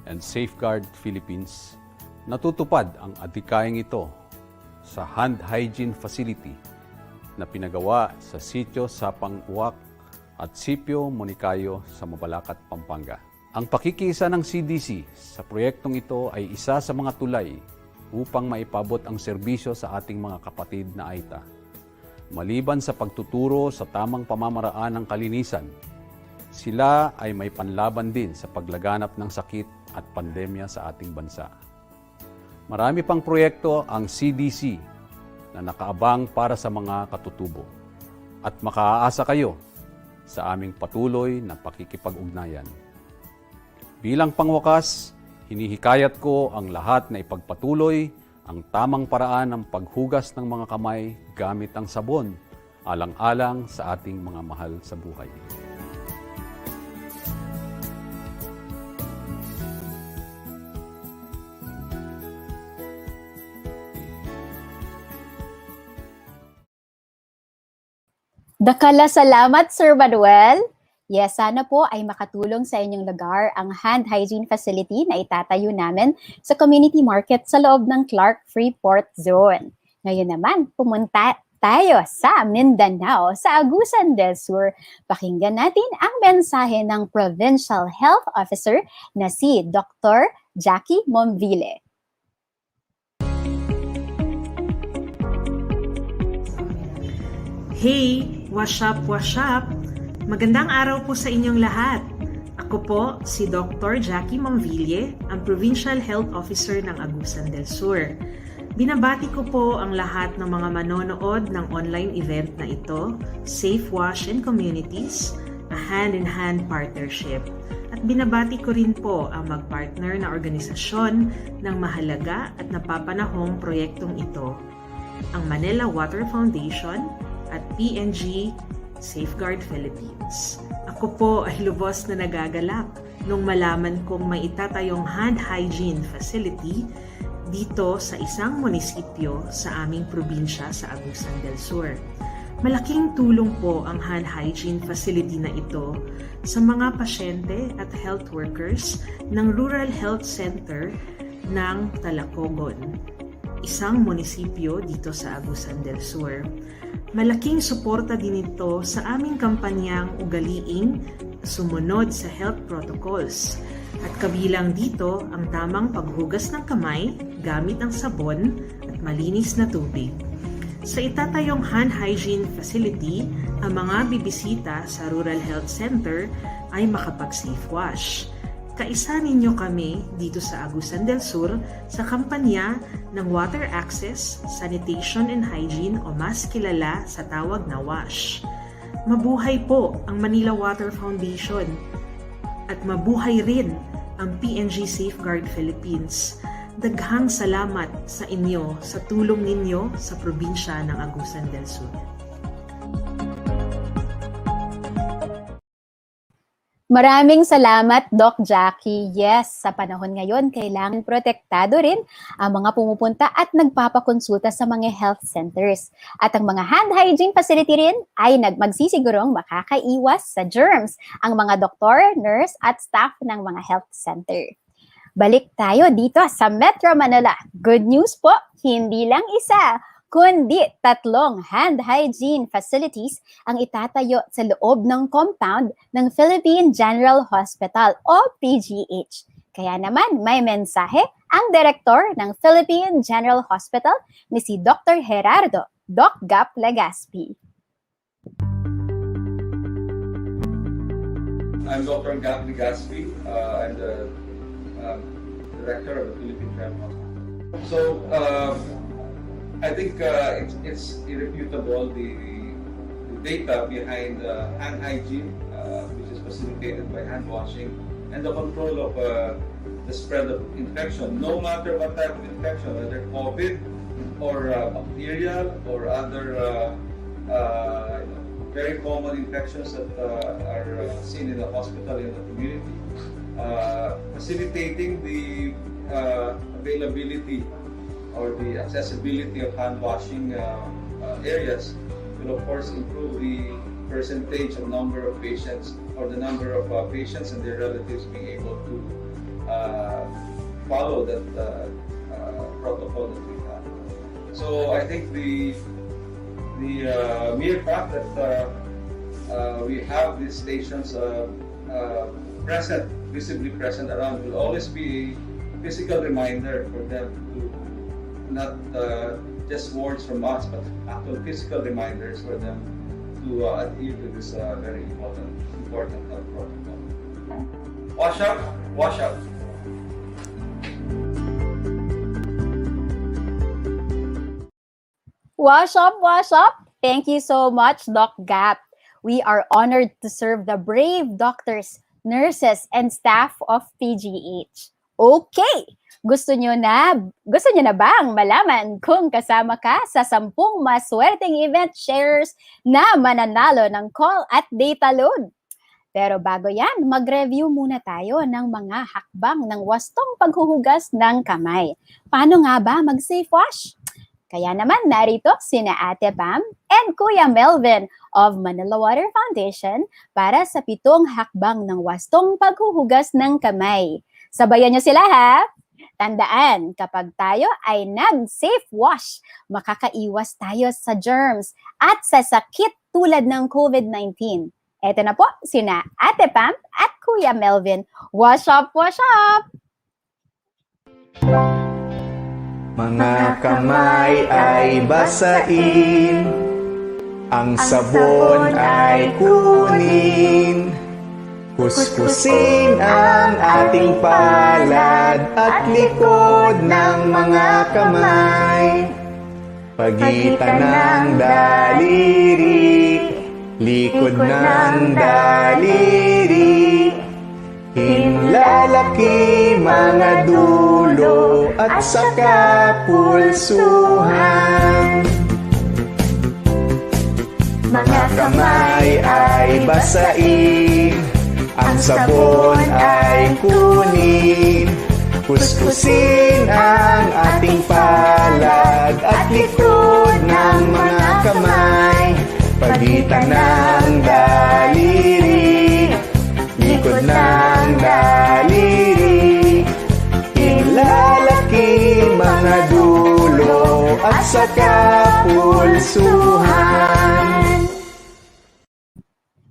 and Safeguard Philippines, natutupad ang adhikaing ito sa hand hygiene facility na pinagawa sa Sitio Sapang Uwak at Sipio Monikayo sa Mabalacat, Pampanga. Ang pakikiisa ng CDC sa proyektong ito ay isa sa mga tulay upang maipabot ang serbisyo sa ating mga kapatid na Aita. Maliban sa pagtuturo sa tamang pamamaraan ng kalinisan, sila ay may panlaban din sa paglaganap ng sakit at pandemya sa ating bansa. Marami pang proyekto ang CDC na nakaabang para sa mga katutubo at makaaasa kayo sa aming patuloy na pakikipag-ugnayan. Bilang pangwakas, hinihikayat ko ang lahat na ipagpatuloy ang tamang paraan ng paghugas ng mga kamay gamit ang sabon, alang-alang sa ating mga mahal sa buhay. Dakala salamat, Sir Manuel. Yes, sana po ay makatulong sa inyong lugar ang hand hygiene facility na itatayo namin sa community market sa loob ng Clark Freeport Zone. Ngayon naman, pumunta tayo sa Mindanao, sa Agusan del Sur. Pakinggan natin ang mensahe ng Provincial Health Officer na si Dr. Jackie Monville. Hey, wash up, wash up! Magandang araw po sa inyong lahat. Ako po si Dr. Jackie Monville, ang Provincial Health Officer ng Agusan del Sur. Binabati ko po ang lahat ng mga manonood ng online event na ito, Safe Wash in Communities, a hand-in-hand partnership. At binabati ko rin po ang magpartner na organisasyon ng mahalaga at napapanahong proyektong ito, ang Manila Water Foundation at PNG Safeguard Philippines. Ako po ay lubos na nagagalak nung malaman kong may itatayong hand hygiene facility dito sa isang munisipyo sa aming probinsya sa Agusan del Sur. Malaking tulong po ang hand hygiene facility na ito sa mga pasyente at health workers ng Rural Health Center ng Talacogon, isang munisipyo dito sa Agusan del Sur. Malaking suporta din ito sa aming kampanyang ugaliing sumunod sa health protocols. At kabilang dito ang tamang paghugas ng kamay gamit ang sabon at malinis na tubig. Sa itatayong hand hygiene facility, ang mga bibisita sa Rural Health Center ay makapag-safe wash. Kaisa ninyo kami dito sa Agusan del Sur sa kampanya ng Water Access, Sanitation and Hygiene o mas kilala sa tawag na WASH. Mabuhay po ang Manila Water Foundation at mabuhay rin ang PNG Safeguard Philippines. Daghang salamat sa inyo sa tulong ninyo sa probinsya ng Agusan del Sur. Maraming salamat, Doc Jackie. Yes, sa panahon ngayon, kailangan protektado rin ang mga pumupunta at nagpapakonsulta sa mga health centers. At ang mga hand hygiene facility rin ay magsisigurong makakaiwas sa germs ang mga doktor, nurse at staff ng mga health center. Balik tayo dito sa Metro Manila. Good news po, hindi lang isa, kundi 3 hand hygiene facilities ang itatayo sa loob ng compound ng Philippine General Hospital o PGH. Kaya naman may mensahe ang direktor ng Philippine General Hospital ni si Dr. Gerardo Doc Gap Legaspi. I'm Dr. Gap Legaspi. I'm the director of the Philippine General Hospital. So, I think it's irrefutable the data behind hand hygiene, which is facilitated by hand washing, and the control of the spread of infection, no matter what type of infection, whether COVID or bacterial or other very common infections that are seen in the hospital in the community. Facilitating the availability or the accessibility of hand washing areas will of course improve the percentage of number of patients or the number of patients and their relatives being able to follow that protocol that we have. So I think the mere fact that we have these stations visibly present around will always be a physical reminder for them to not just words from us, but actual physical reminders for them to adhere to this very important health protocol. Wash up, wash out. Wash up, wash up. Thank you so much, Doc Gap. We are honored to serve the brave doctors, nurses, and staff of PGH. Okay, gusto nyo na bang malaman kung kasama ka sa 10 maswerteng event sharers na mananalo ng call at data load? Pero bago yan, mag-review muna tayo ng mga hakbang ng wastong paghuhugas ng kamay. Paano nga ba mag-safe wash? Kaya naman narito sina Ate Pam and Kuya Melvin of Manila Water Foundation para sa 7 hakbang ng wastong paghuhugas ng kamay. Sabayan niyo sila ha! Tandaan, kapag tayo ay nag-safe wash, makakaiwas tayo sa germs at sa sakit tulad ng COVID-19. Eto na po, sina Ate Pam at Kuya Melvin. Wash up, wash up! Mga kamay ay basain, ang sabon ay kunin, kuskusin ang ating palad at likod ng mga kamay, pagitan ng daliri, likod ng daliri, hinlalaki mga dulo at saka pulsuhan. Mga kamay ay basain, ang sabon ay kunin, kuskusin ang ating palad at likod ng mga kamay, pagitan ng daliri, likod ng daliri, hinlalaki mga dulo at saka pulsuhan.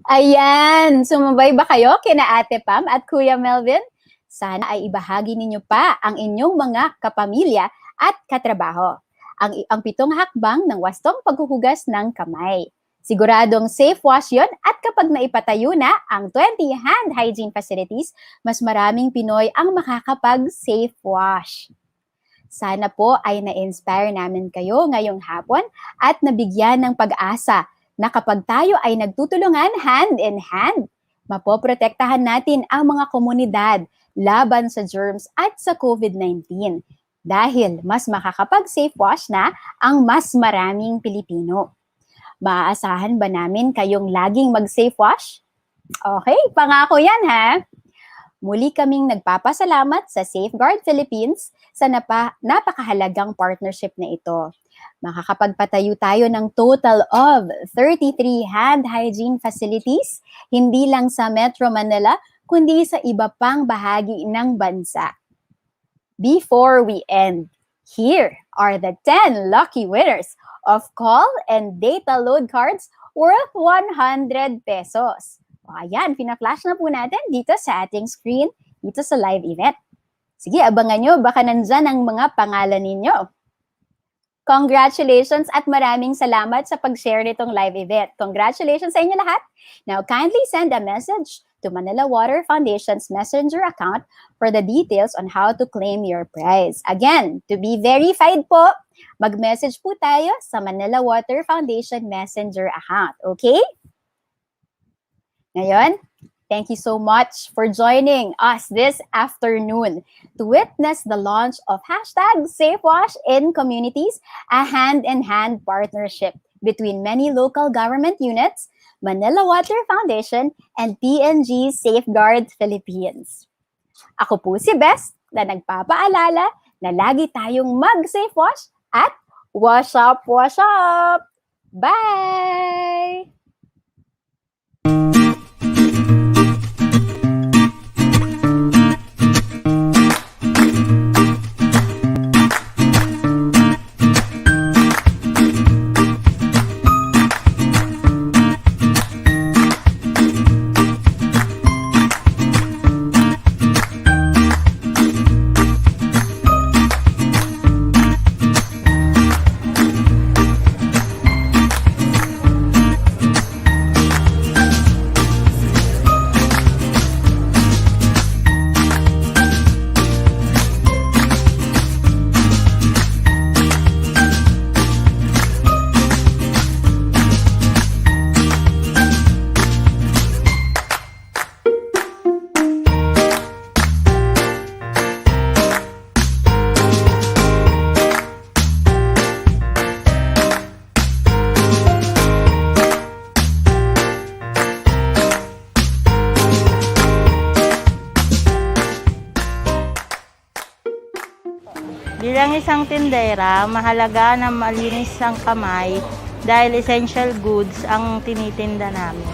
Ayan! Sumabay ba kayo kina Ate Pam at Kuya Melvin? Sana ay ibahagi ninyo pa ang inyong mga kapamilya at katrabaho. Ang 7 hakbang ng wastong paghuhugas ng kamay. Siguradong safe wash yun at kapag naipatayo na ang 20 hand hygiene facilities, mas maraming Pinoy ang makakapag-safe wash. Sana po ay na-inspire namin kayo ngayong hapon at nabigyan ng pag-asa na kapag tayo ay nagtutulungan hand in hand, mapoprotektahan natin ang mga komunidad laban sa germs at sa COVID-19 dahil mas makakapag-safe wash na ang mas maraming Pilipino. Maaasahan ba namin kayong laging mag-safe wash? Okay, pangako yan ha! Muli kaming nagpapasalamat sa Safeguard Philippines sa napakahalagang partnership na ito. Makakapagpatayo tayo ng total of 33 hand hygiene facilities, hindi lang sa Metro Manila, kundi sa iba pang bahagi ng bansa. Before we end, here are the 10 lucky winners of call and data load cards worth 100 pesos. O ayan, pina-flash na po natin dito sa ating screen, dito sa live event. Sige, abangan nyo, baka nandyan ang mga pangalan ninyo. Congratulations at maraming salamat sa pag-share nitong live event. Congratulations sa inyo lahat. Now, kindly send a message to Manila Water Foundation's messenger account for the details on how to claim your prize. Again, to be verified po, mag-message po tayo sa Manila Water Foundation messenger account. Okay? Ngayon, thank you so much for joining us this afternoon to witness the launch of #SafeWash in Communities, a hand-in-hand partnership between many local government units, Manila Water Foundation, and PNG Safeguard Philippines. Ako po si Best na nagpapaalala na lagi tayong mag-safe wash at wash up, wash up! Bye! Bilang isang tindera, mahalaga na malinis ang kamay dahil essential goods ang tinitinda namin.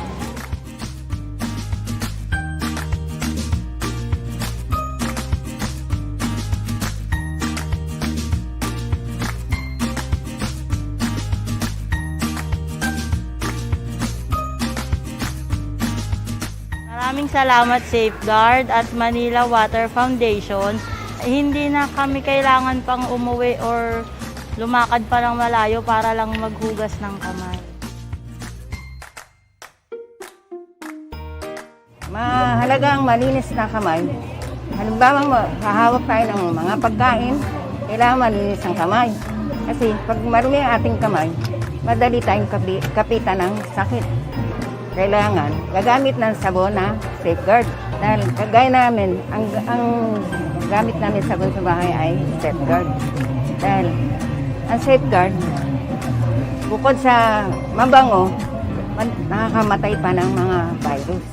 Maraming salamat Safeguard at Manila Water Foundation. Hindi na kami kailangan pang umuwi or lumakad pa ng malayo para lang maghugas ng kamay. Mahalagang malinis na kamay. Halimbawa, hahawak tayo ng mga pagkain, kailangan malinis ang kamay. Kasi pag marumi ang ating kamay, madali tayong kapitan ng sakit. Kailangan gagamit ng sabon na Safeguard. Dahil kagaya namin, ang gamit namin sabon sa bahay ay Safeguard. Dahil ang Safeguard, bukod sa mabango, nakakamatay pa ng mga virus.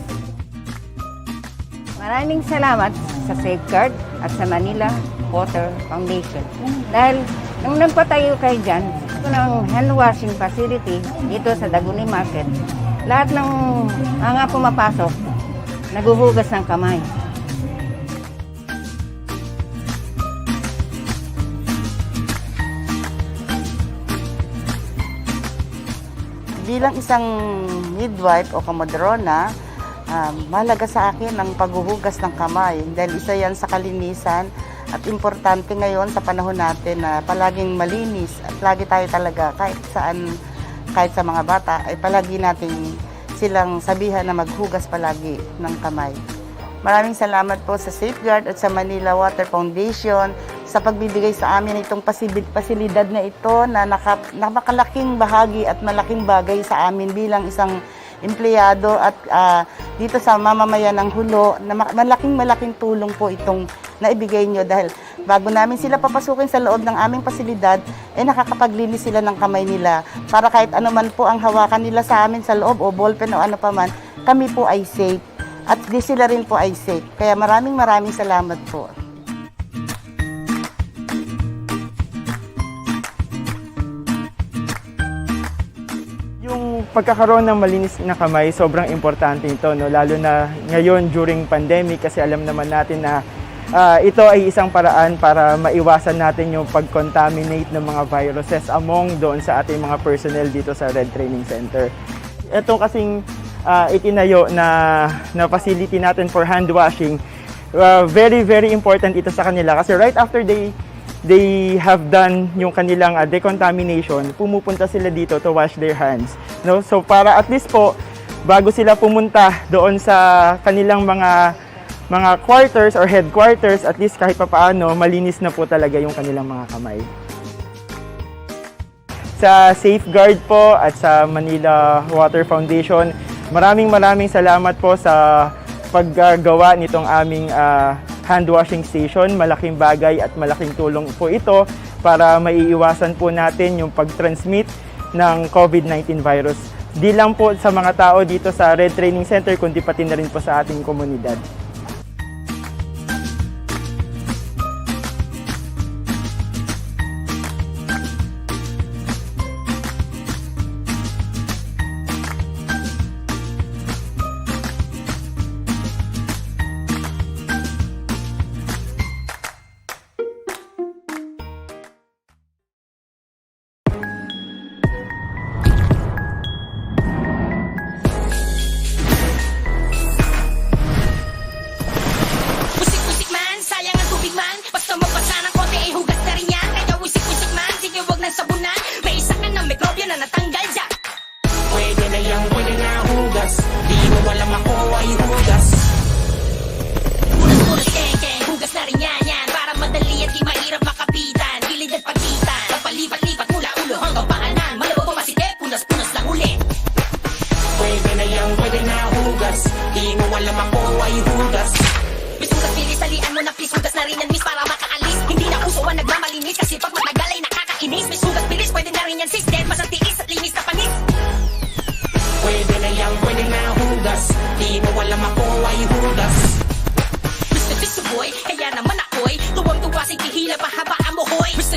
Maraming salamat sa Safeguard at sa Manila Water Foundation. Dahil nung nagpatayo kayo dyan, ng hand washing facility dito sa Daguni Market, lahat ng mga pumapasok, naguhugas ng kamay. Bilang isang midwife o kamadrona, mahalaga sa akin ang paghuhugas ng kamay dahil isa yan sa kalinisan at importante ngayon sa panahon natin na palaging malinis at lagi tayo talaga kahit saan, kahit sa mga bata ay palagi nating silang sabihan na maghugas palagi ng kamay. Maraming salamat po sa Safeguard at sa Manila Water Foundation sa pagbibigay sa amin itong pasilidad na ito na nakalaking bahagi at malaking bagay sa amin bilang isang empleyado at dito sa mamamayan ng Hulo na malaking tulong po itong naibigay nyo dahil bago namin sila papasukin sa loob ng aming pasilidad, nakakapaglinis sila ng kamay nila para kahit ano man po ang hawakan nila sa amin sa loob o ballpen o ano pa man, kami po ay safe at di sila rin po ay safe. Kaya maraming salamat po. Pagkakaroon ng malinis na kamay, sobrang importante ito, no? Lalo na ngayon during pandemic kasi alam naman natin na ito ay isang paraan para maiwasan natin yung pag-contaminate ng mga viruses among doon sa ating mga personnel dito sa Red Training Center. Ito kasing itinayo na facility natin for hand washing, very important ito sa kanila kasi right after they have done yung kanilang decontamination, pumupunta sila dito to wash their hands. No? So para at least po, bago sila pumunta doon sa kanilang mga quarters or headquarters, at least kahit papaano, malinis na po talaga yung kanilang mga kamay. Sa Safeguard po at sa Manila Water Foundation, maraming salamat po sa paggagawa nitong aming hand washing station. Malaking bagay at malaking tulong po ito para maiiwasan po natin yung pag-transmit ng COVID-19 virus. Di lang po sa mga tao dito sa Red Training Center, kundi pati na rin po sa ating komunidad. Boy, kaya naman ako'y tuwang-tuwa, sige hila, pahaba ang mohoy. Mr.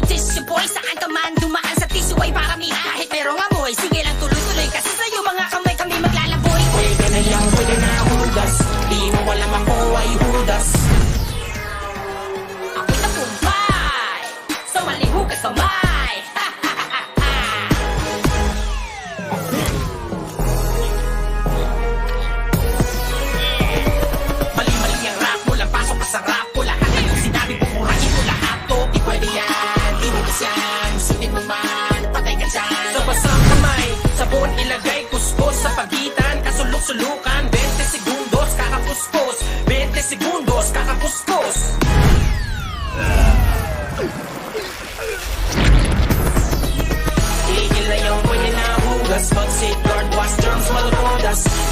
todas.